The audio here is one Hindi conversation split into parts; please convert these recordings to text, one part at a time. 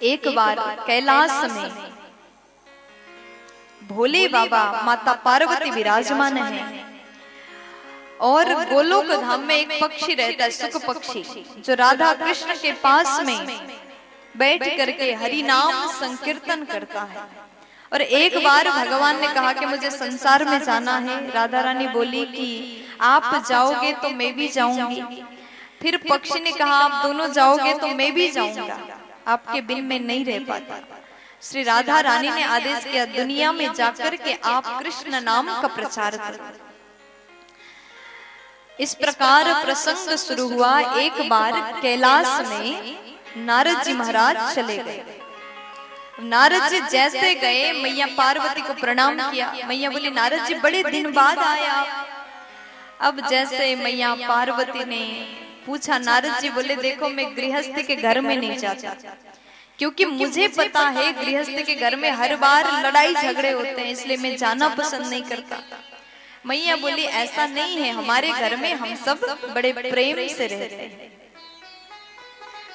एक बार कैलाश में भोले बाबा माता पार्वती विराजमान है और गोलोक धाम में एक पक्षी रहता है, सुख पक्षी, जो राधा कृष्ण के पास में बैठ करके हरि नाम संकीर्तन करता है। और एक बार भगवान ने कहा कि मुझे संसार में जाना है। राधा रानी बोली कि आप जाओगे तो मैं भी जाऊंगी। फिर पक्षी ने कहा आप दोनों जाओगे तो मैं भी जाऊंगा, आपके बिन में नहीं रह पाता। श्री राधा रानी ने आदेश किया दुनिया में जाकर के आप कृष्ण नाम का प्रचार करो। इस प्रकार प्रसंग शुरू हुआ। एक बार कैलाश में नारद जी महाराज चले गए। नारद जी जैसे गए, मैया पार्वती को प्रणाम किया। मैया बोली नारद जी बड़े दिन बाद आए आप। अब जैसे मैया पार्वती ने पूछा, नारद जी बोले देखो मैं गृहस्थी के घर में नहीं जाता, क्योंकि मुझे पता है गृहस्थी के घर में हर बार लड़ाई झगड़े होते हैं, इसलिए मैं जाना पसंद नहीं करता। मैया बोली ऐसा नहीं है, हमारे घर में हम सब बड़े प्रेम से रहते हैं,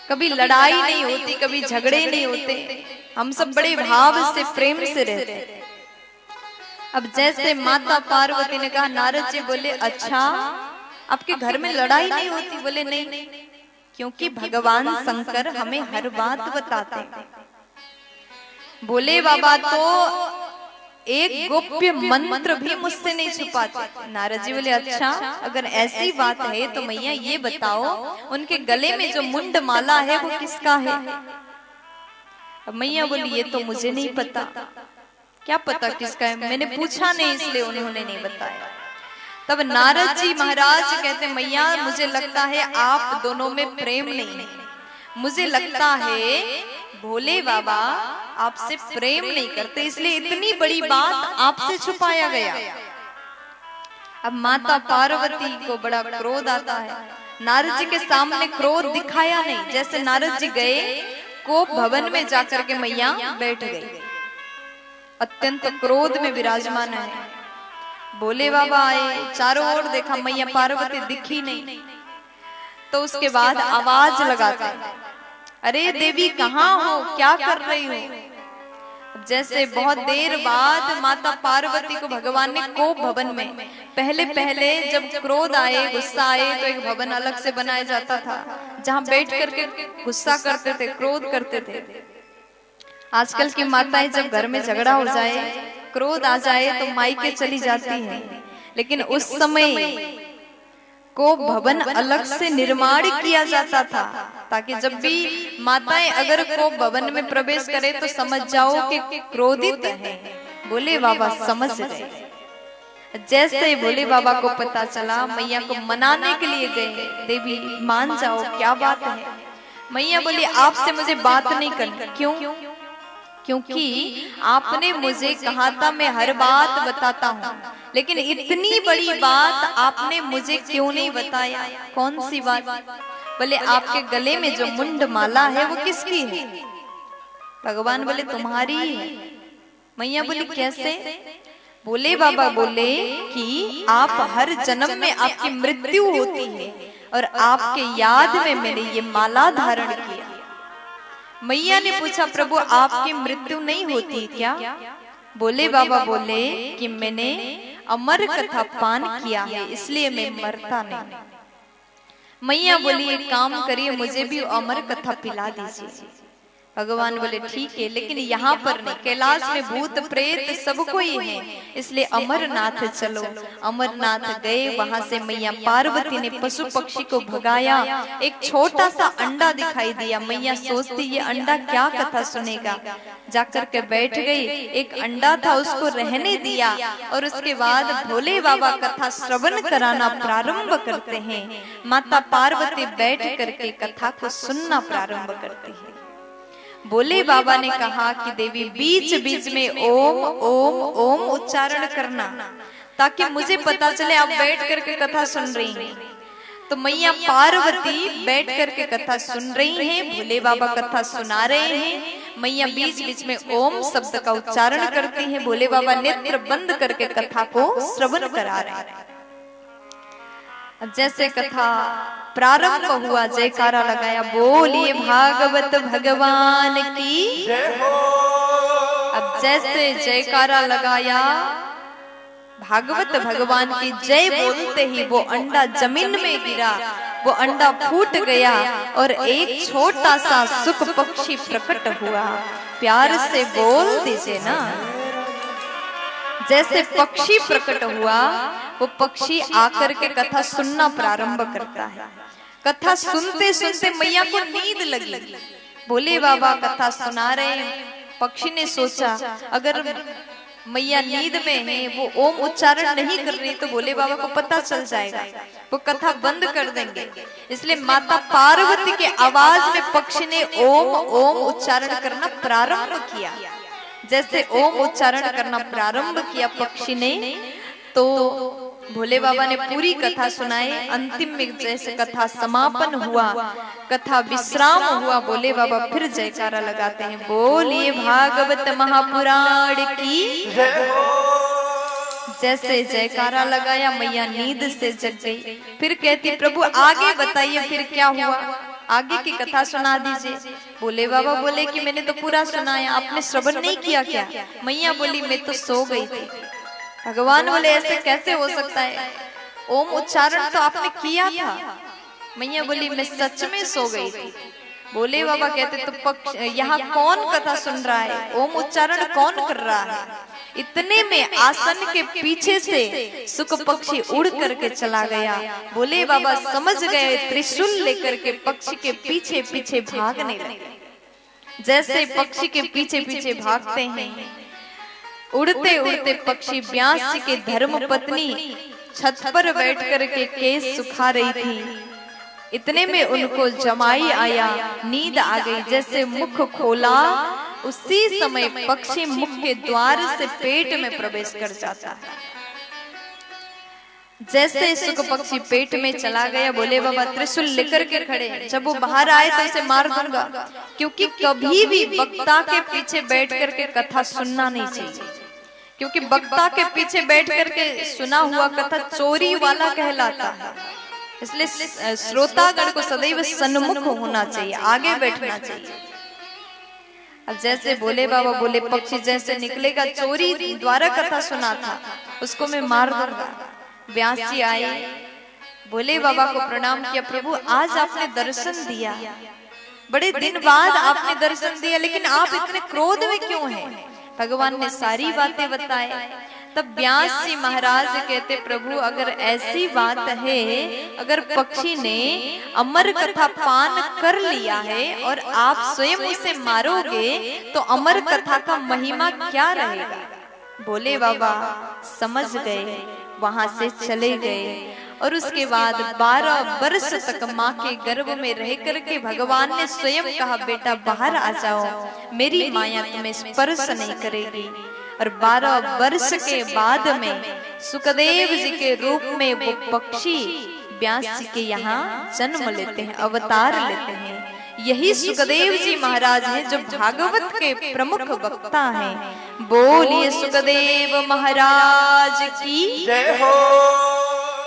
कभी लड़ाई नहीं होती, कभी झगड़े नहीं होते, हम सब बड़े भाव से प्रेम से रहते हैं। अब जैसे माता पार्वती ने कहा, नारद जी बोले अच्छा आपके घर में लड़ाई नहीं होती? बोले नहीं, क्योंकि भगवान शंकर हमें हर बात बताते हैं। बोले बाबा तो एक गोप्य मंत्र भी मुझसे नहीं छुपाते। नारद जी बोले अच्छा अगर ऐसी बात है तो मैया ये बताओ उनके गले में जो मुंड माला है वो किसका है? अब मैया बोली ये तो मुझे नहीं पता। क्या पता किसका है? मैंने पूछा नहीं इसलिए उन्होंने नहीं बताया। तब नारद जी महाराज कहते मैया मुझे लगता है आप दोनों में प्रेम नहीं है, मुझे लगता है भोले बाबा आपसे प्रेम नहीं करते, इसलिए इतनी बड़ी बात आपसे छुपाया गया। अब माता पार्वती को बड़ा क्रोध आता है। नारद जी के सामने क्रोध दिखाया नहीं। जैसे नारद जी गए कोप भवन में जाकर के मैया बैठ गई, अत्यंत क्रोध में विराजमान है। भोले बाबा आए, चारों ओर देखा, मैया पार्वती दिखी नहीं। तो उसके बाद आवाज लगाते अरे देवी कहाँ हो, क्या कर रही हो? जैसे बहुत देर बाद माता पार्वती को भगवान ने कोप भवन में, पहले पहले जब क्रोध आए गुस्सा आए तो एक भवन अलग से बनाया जाता था जहां बैठ करके गुस्सा करते थे, क्रोध करते थे। आजकल की माताएं जब घर में झगड़ा हो जाए, क्रोध आ जाए तो मायके चली जाती है, लेकिन उस समय को भवन अलग से निर्माण किया जाता था ताकि जब भी माताएं अगर को भवन में प्रवेश करे तो समझ जाओ कि क्रोधित है। भोले बाबा समझ गए। जैसे भोले बाबा को पता चला, मैया को मनाने के लिए गए, देवी मान जाओ क्या बात है? मैया बोली आपसे मुझे बात नहीं करनी। क्यों? क्योंकि आपने मुझे कहा था मैं हर बात बताता हूँ, लेकिन इतनी बड़ी बात आपने मुझे क्यों नहीं बताया? कौन सी बात? बोले आपके गले में जो मुंड माला है वो किसकी है? भगवान बोले तुम्हारी है। मैया बोली कैसे? भोले बाबा बोले कि आप हर जन्म में आपकी मृत्यु होती है और आपके याद में मैंने ये माला धारण किया। मैया ने पूछा प्रभु आपकी मृत्यु नहीं होती क्या? भोले बाबा बोले कि मैंने अमर कथा पान किया है इसलिए मैं मरता नहीं। मैया बोली एक काम करिए मुझे भी अमर कथा पिला दीजिए। भगवान बोले ठीक है, लेकिन यहाँ पर नहीं, कैलाश में भूत प्रेत सबको ही है, इसलिए अमरनाथ चलो। अमरनाथ गए, वहां से मैया पार्वती ने पशु पक्षी को भगाया। एक छोटा सा अंडा दिखाई दिया। मैया सोचती ये अंडा क्या कथा सुनेगा, जाकर के बैठ गई। एक अंडा था उसको रहने दिया और उसके बाद भोले बाबा कथा श्रवण कराना प्रारंभ करते हैं। माता पार्वती बैठ करके कथा को सुनना प्रारंभ करती है। भोले बाबा ने कहा कि देवी बीच बीच में ओम ओम ओम उच्चारण करना ताकि मुझे पता चले आप बैठ करके कथा सुन रही हैं। तो मैया पार्वती बैठ करके कथा सुन रही हैं, भोले बाबा कथा सुना रहे हैं। मैया बीच बीच में ओम शब्द का उच्चारण करती हैं, भोले बाबा नेत्र बंद करके कथा को श्रवण करा रहे हैं। अब जैसे कथा प्रारंभ हुआ, जयकारा लगाया, बोलिए भागवत भगवान की जय हो। अब जैसे जयकारा लगाया, भागवत भगवान की जय बोलते ही वो अंडा जमीन में गिरा, वो अंडा फूट गया और एक छोटा सा सुख पक्षी प्रकट हुआ। प्यार से बोल दीजिए ना। जैसे पक्षी प्रकट हुआ, वो पक्षी आकर के कथा सुनना प्रारंभ करता है। कथा सुनते सुनते मैया को नींद लगी। बोले बाबा कथा सुना रहे हैं। पक्षी ने सोचा अगर मैया नींद में है, वो ओम उच्चारण नहीं कर रही, तो भोले बाबा को पता चल जाएगा, वो कथा बंद कर देंगे। इसलिए माता पार्वती के आवाज में पक्षी ने ओम ओम उच्चारण करना प्रारंभ किया। जैसे ओम उच्चारण करना प्रारंभ किया पक्षी ने, तो भोले बाबा ने पूरी कथा सुनाई। अंतिम में जैसे कथा समापन हुआ, कथा विश्राम हुआ, भोले बाबा फिर जयकारा लगाते हैं, बोलिए भागवत महापुराण की जय हो। जैसे जयकारा लगाया, मैया नींद से जग गई। फिर कहती प्रभु आगे बताइए फिर क्या हुआ, आगे की कथा सुना दीजिए। भोले बाबा बोले कि मैंने तो पूरा सुनाया, आपने श्रवण नहीं किया क्या? मैया बोली मैं तो सो गई थी। भगवान बोले ऐसे कैसे हो सकता है, ओम उच्चारण तो आपने किया था। मैया बोली मैं सच में सो गई थी। भोले बाबा कहते तो यहाँ कौन कथा सुन रहा है, ओम उच्चारण कौन कर रहा है? इतने में आसन के पीछे से सुख पक्षी उड़ करके चला गया। भोले बाबा समझ गए, त्रिशूल लेकर के पक्षी के पीछे पीछे भागने लगे। जैसे पक्षी के पीछे पीछे भागते हैं, उड़ते उड़ते पक्षी व्यास के धर्म पत्नी छत पर बैठ करके केस सुखा रही थी। इतने में उनको जमाई आया, नींद आ गई। जैसे मुख खोला, उसी समय पक्षी मुख के द्वार से पेट में प्रवेश कर जाता है। जैसे सुख पक्षी पेट में चला गया, भोले बाबा त्रिशूल लेकर के खड़े। जब वो बाहर आए तो उसे मार दूंगा, क्योंकि कभी भी वक्ता के पीछे बैठ करके कथा सुनना नहीं चाहिए, क्योंकि वक्ता के पीछे बैठ करके सुना हुआ कथा चोरी वाला कहलाता है। इसलिए श्रोतागण को सदैव सन्मुख होना चाहिए, आगे बैठना चाहिए। अब जैसे भोले बाबा बोले पक्षी जैसे निकलेगा, चोरी द्वारा कथा सुना था, उसको मैं मार दूंगा। व्यास जी आए, भोले बाबा को प्रणाम किया, प्रभु आज आपने दर्शन दिया, बड़े दिन बाद आपने दर्शन दिया, लेकिन आप इतने क्रोध में क्यों हैं? भगवान ने सारी बातें बताए। तब व्यास जी महाराज कहते प्रभु अगर ऐसी बात है, अगर पक्षी ने अमर कथा पान कर लिया है और आप स्वयं उसे मारोगे तो अमर कथा का महिमा क्या रहेगा? भोले बाबा समझ गए, वहां से चले गए। और उसके बाद 12 वर्ष तक माँ के गर्भ में रह करके भगवान ने स्वयं कहा बेटा बाहर आ जाओ, मेरी माया तुम्हें स्पर्श नहीं करेगी। और 12 वर्ष के बाद में सुखदेव जी के रूप में वो पक्षी व्यास जी के यहाँ जन्म लेते हैं, अवतार लेते हैं। यही सुखदेव जी महाराज हैं जो भागवत के प्रमुख वक्ता हैं। बोलिए सुखदेव महाराज की जय हो।